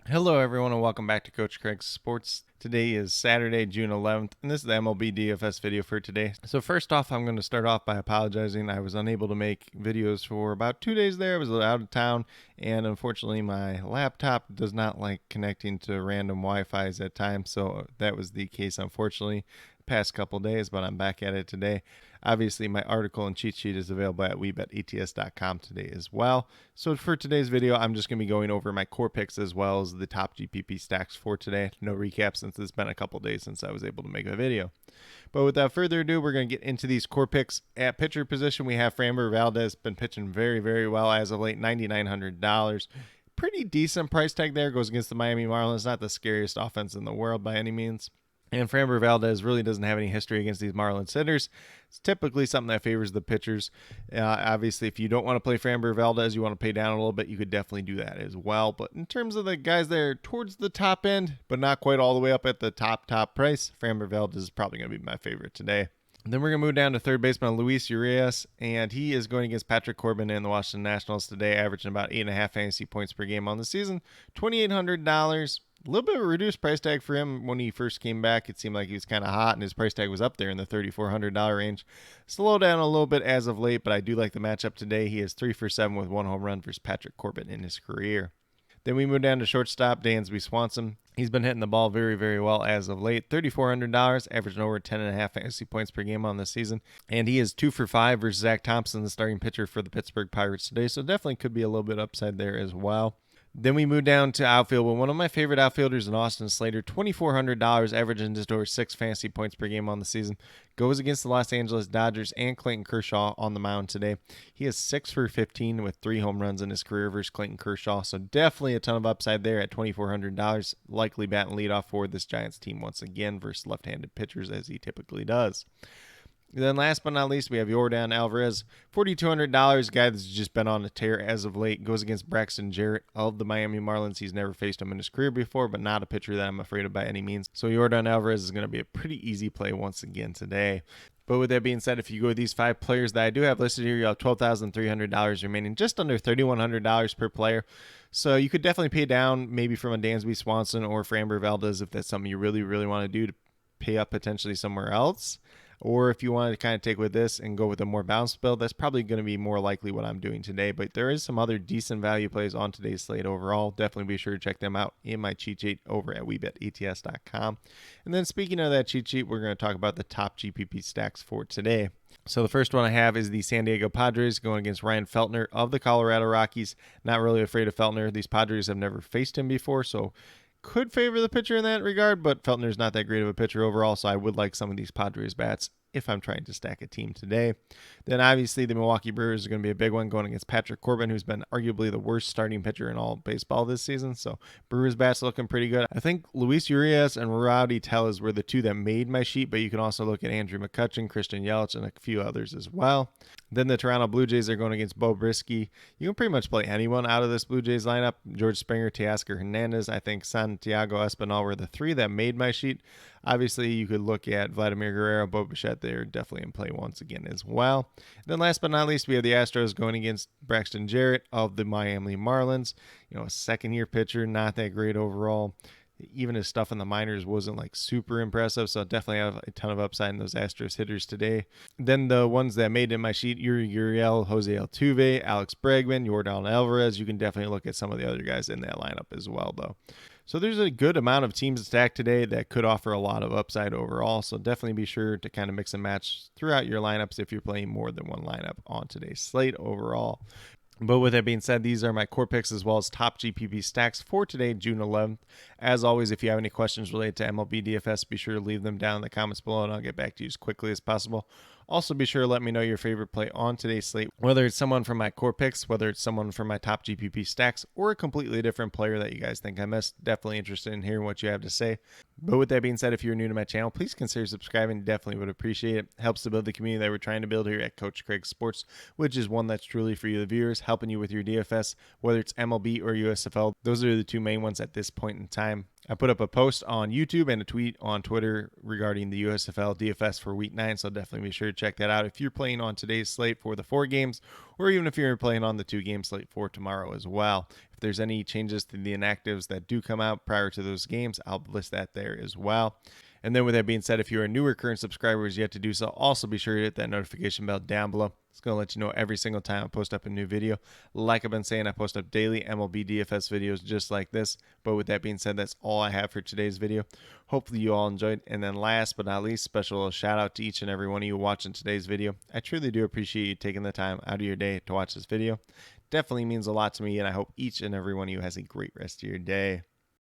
Hello, everyone, and welcome back to Coach Craig's Sports. Today is Saturday, June 11th, and this is the MLB DFS video for today. So first off, I'm going to start off by apologizing. I was unable to make videos for about 2 days there. I was out of town, and unfortunately, my laptop does not like connecting to random Wi-Fi's at times, so that was the case, unfortunately, past couple days, but I'm back at it today. Obviously, my article and cheat sheet is available at webetats.com today as well. So for today's video, I'm just going to be going over my core picks as well as the top GPP stacks for today. No recap since it's been a couple days since I was able to make a video. But without further ado, we're going to get into these core picks. At pitcher position, we have Framber Valdez, been pitching very, very well as of late, $9,900. Pretty decent price tag there. Goes against the Miami Marlins. Not the scariest offense in the world by any means. And Framber Valdez really doesn't have any history against these Marlins hitters. It's typically something that favors the pitchers. Obviously, if you don't want to play Framber Valdez, you want to pay down a little bit, you could definitely do that as well. But in terms of the guys that are towards the top end, but not quite all the way up at the top price, Framber Valdez is probably going to be my favorite today. Then we're going to move down to third baseman Luis Urias, and he is going against Patrick Corbin and the Washington Nationals today, averaging about 8.5 fantasy points per game on the season, $2,800. A little bit of a reduced price tag for him. When he first came back, it seemed like he was kind of hot, and his price tag was up there in the $3,400 range. Slowed down a little bit as of late, but I do like the matchup today. He is 3 for 7 with 1 home run versus Patrick Corbin in his career. Then we move down to shortstop, Dansby Swanson. He's been hitting the ball very, very well as of late. $3,400, averaging over 10.5 fantasy points per game on the season. And he is 2 for 5 versus Zach Thompson, the starting pitcher for the Pittsburgh Pirates today. So definitely could be a little bit upside there as well. Then we move down to outfield with one of my favorite outfielders in Austin Slater, $2,400, averaging just over 6 fantasy points per game on the season. Goes against the Los Angeles Dodgers and Clayton Kershaw on the mound today. He is 6 for 15 with 3 home runs in his career versus Clayton Kershaw. So definitely a ton of upside there at $2,400. Likely batting leadoff for this Giants team once again versus left-handed pitchers as he typically does. Then last but not least, we have Yordan Alvarez, $4,200, guy that's just been on a tear as of late. Goes against Braxton Jarrett of the Miami Marlins. He's never faced him in his career before, but not a pitcher that I'm afraid of by any means. So Yordan Alvarez is going to be a pretty easy play once again today. But with that being said, if you go with these 5 players that I do have listed here, you have $12,300 remaining, just under $3,100 per player. So you could definitely pay down maybe from a Dansby Swanson or Framber Valdez if that's something you really, really want to do to pay up potentially somewhere else. Or if you want to kind of take with this and go with a more balanced build, that's probably going to be more likely what I'm doing today. But there is some other decent value plays on today's slate overall. Definitely be sure to check them out in my cheat sheet over at webetats.com. And then speaking of that cheat sheet, we're going to talk about the top GPP stacks for today. So the first one I have is the San Diego Padres going against Ryan Feltner of the Colorado Rockies. Not really afraid of Feltner. These Padres have never faced him before, so could favor the pitcher in that regard, but Feltner's not that great of a pitcher overall, so I would like some of these Padres bats if I'm trying to stack a team today. Then obviously the Milwaukee Brewers are going to be a big one going against Patrick Corbin, who's been arguably the worst starting pitcher in all of baseball this season. So Brewers bats looking pretty good. I think Luis Urias and Rowdy Tellez were the 2 that made my sheet, but you can also look at Andrew McCutchen, Christian Yelich, and a few others as well. Then the Toronto Blue Jays are going against Bo Brisky. You can pretty much play anyone out of this Blue Jays lineup. George Springer, Teoscar Hernandez, I think Santiago Espinal were the 3 that made my sheet. Obviously, you could look at Vladimir Guerrero, Bo Bichette. They're definitely in play once again as well. Then last but not least, we have the Astros going against Braxton Jarrett of the Miami Marlins. You know, a second-year pitcher, not that great overall. Even his stuff in the minors wasn't like super impressive, so definitely have a ton of upside in those Astros hitters today. Then the ones that made in my sheet, Yuri Gurriel, Jose Altuve, Alex Bregman, Yordan Alvarez. You can definitely look at some of the other guys in that lineup as well, though. So there's a good amount of teams stacked today that could offer a lot of upside overall, so definitely be sure to kind of mix and match throughout your lineups if you're playing more than one lineup on today's slate overall. But with that being said, these are my core picks as well as top GPP stacks for today, June 11th. As always, if you have any questions related to MLB DFS, be sure to leave them down in the comments below and I'll get back to you as quickly as possible. Also, be sure to let me know your favorite play on today's slate, whether it's someone from my core picks, whether it's someone from my top GPP stacks, or a completely different player that you guys think I missed. Definitely interested in hearing what you have to say. But with that being said, if you're new to my channel, please consider subscribing. Definitely would appreciate it. Helps to build the community that we're trying to build here at Coach Craig Sports, which is one that's truly for you, the viewers, helping you with your DFS, whether it's MLB or USFL. Those are the 2 main ones at this point in time. I put up a post on YouTube and a tweet on Twitter regarding the USFL DFS for Week 9, so definitely be sure to check that out if you're playing on today's slate for the 4 games, or even if you're playing on the 2-game slate for tomorrow as well. If there's any changes to the inactives that do come out prior to those games, I'll list that there as well. And then with that being said, if you're a newer current subscriber who's yet to do so, also be sure to hit that notification bell down below. It's going to let you know every single time I post up a new video. Like I've been saying, I post up daily MLB DFS videos just like this. But with that being said, that's all I have for today's video. Hopefully you all enjoyed. And then last but not least, special shout out to each and every one of you watching today's video. I truly do appreciate you taking the time out of your day to watch this video. Definitely means a lot to me, and I hope each and every one of you has a great rest of your day.